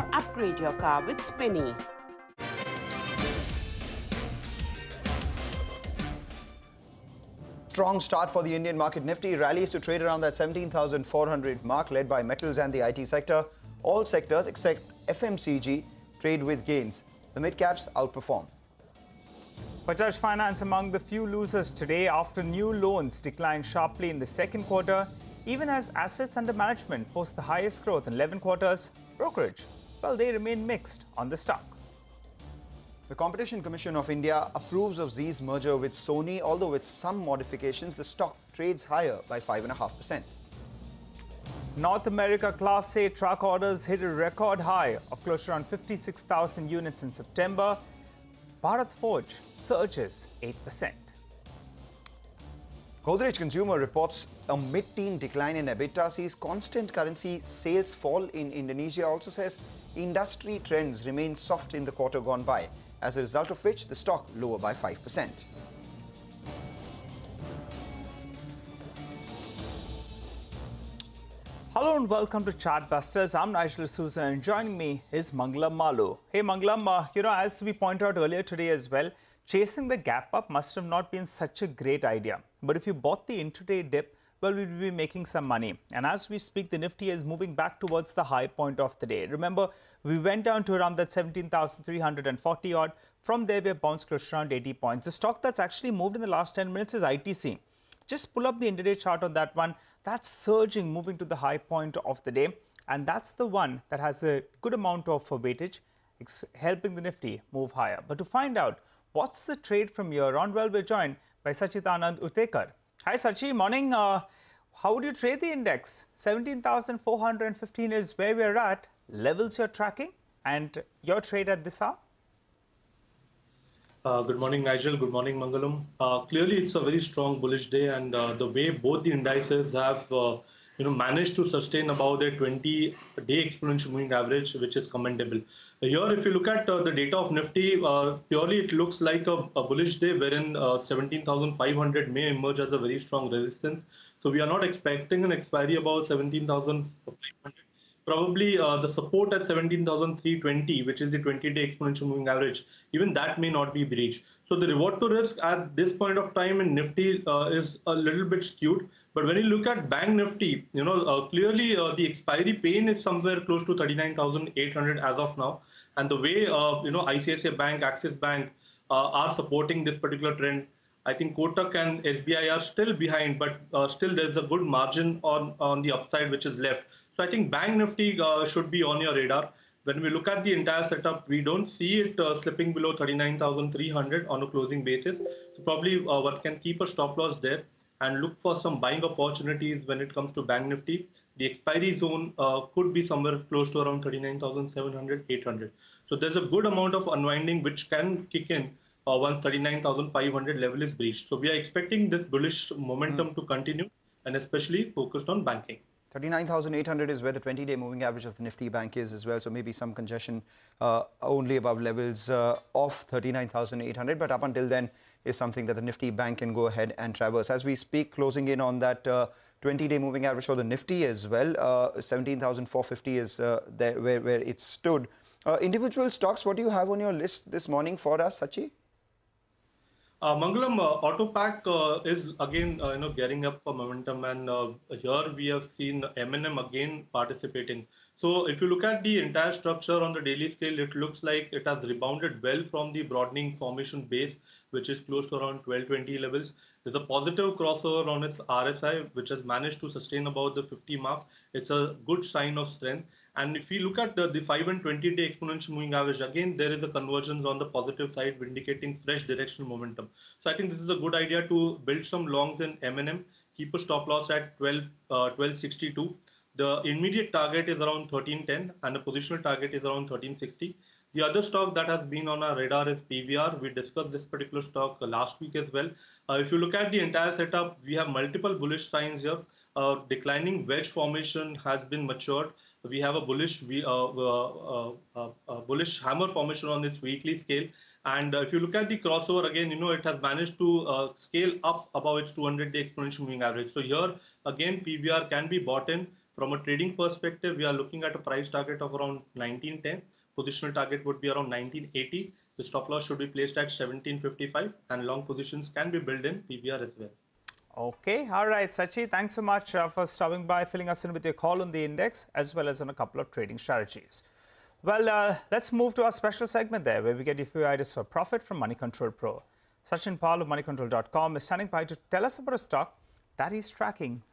or upgrade your car with Spinny. Strong start for the Indian market. Nifty rallies to trade around that 17,400 mark, led by metals and the IT sector. All sectors except FMCG trade with gains. The mid-caps outperform. Bajaj Finance among the few losers today after new loans declined sharply in the second quarter, even as assets under management post the highest growth in 11 quarters. Brokerage, well, they remain mixed on the stock. The Competition Commission of India approves of Zee's merger with Sony, although with some modifications, the stock trades higher by 5.5%. North America Class A truck orders hit a record high of close to around 56,000 units in September. Bharat Forge surges 8%. Godrej Consumer reports a mid-teen decline in EBITDA, sees constant currency sales fall in Indonesia, also says industry trends remain soft in the quarter gone by, as a result of which the stock lower by 5%. Hello and welcome to Chartbusters. I'm Nigel D'Souza and joining me is Mangalam Malu. Hey Mangalam, as we pointed out earlier today as well, chasing the gap up must have not been such a great idea. But if you bought the intraday dip, well, we will be making some money. And as we speak, the Nifty is moving back towards the high point of the day. Remember, we went down to around that 17,340 odd. From there, we have bounced close to around 80 points. The stock that's actually moved in the last 10 minutes is ITC. Just pull up the intraday chart on that one. That's surging, moving to the high point of the day. And that's the one that has a good amount of weightage, helping the Nifty move higher. But to find out what's the trade from here on, well, we're joined by Sacchitanand Uttekar. Hi, Sachi. Morning. How would you trade the index? 17,415 is where we're at. Levels you're tracking and your trade at this hour? Good morning, Nigel. Good morning, Mangalam. Clearly, it's a very strong bullish day, and the way both the indices have managed to sustain about their 20-day exponential moving average, which is commendable. Here, if you look at the data of Nifty, purely it looks like a bullish day wherein 17,500 may emerge as a very strong resistance. So we are not expecting an expiry about 17,500. Probably the support at 17,320, which is the 20-day exponential moving average, even that may not be breached. So the reward to risk at this point of time in Nifty is a little bit skewed. But when you look at Bank Nifty, clearly the expiry pain is somewhere close to 39,800 as of now. And the way ICICI Bank, Axis Bank are supporting this particular trend, I think Kotak and SBI are still behind, but still there's a good margin on the upside which is left. So I think Bank Nifty should be on your radar. When we look at the entire setup, we don't see it slipping below 39,300 on a closing basis. So probably one can keep a stop loss there and look for some buying opportunities when it comes to Bank Nifty. The expiry zone could be somewhere close to around 39,700, 800. So there's a good amount of unwinding which can kick in once 39,500 level is breached. So we are expecting this bullish momentum to continue, and especially focused on banking. 39,800 is where the 20-day moving average of the Nifty Bank is as well. So maybe some congestion only above levels of 39,800. But up until then is something that the Nifty Bank can go ahead and traverse. As we speak, closing in on that 20-day moving average for the Nifty as well. 17,450 is there where it stood. Individual stocks, what do you have on your list this morning for us, Sachi? Mangalam, Autopack is again gearing up for momentum, and here we have seen M&M again participating. So if you look at the entire structure on the daily scale, it looks like it has rebounded well from the broadening formation base, which is close to around 1220 levels. There's a positive crossover on its RSI, which has managed to sustain about the 50 mark. It's a good sign of strength. And if we look at the 5 and 20-day exponential moving average, again, there is a convergence on the positive side, indicating fresh directional momentum. So I think this is a good idea to build some longs in M&M, keep a stop loss at 1262. The immediate target is around 1310 and the positional target is around 1360. The other stock that has been on our radar is PVR. We discussed this particular stock last week as well. If you look at the entire setup, we have multiple bullish signs here. Declining wedge formation has been matured. We have a bullish hammer formation on its weekly scale. And if you look at the crossover again, it has managed to scale up above its 200-day exponential moving average. So here again, PVR can be bought in From a trading perspective, we are looking at a price target of around 1910. Positional target would be around 1980. The stop loss should be placed at 1755 and long positions can be built in PVR as well. Okay, all right, Sachi, thanks so much for stopping by, filling us in with your call on the index as well as on a couple of trading strategies. Well, let's move to our special segment there where we get a few ideas for profit from Money Control Pro. Sachin Pal of moneycontrol.com is standing by to tell us about a stock that he's tracking very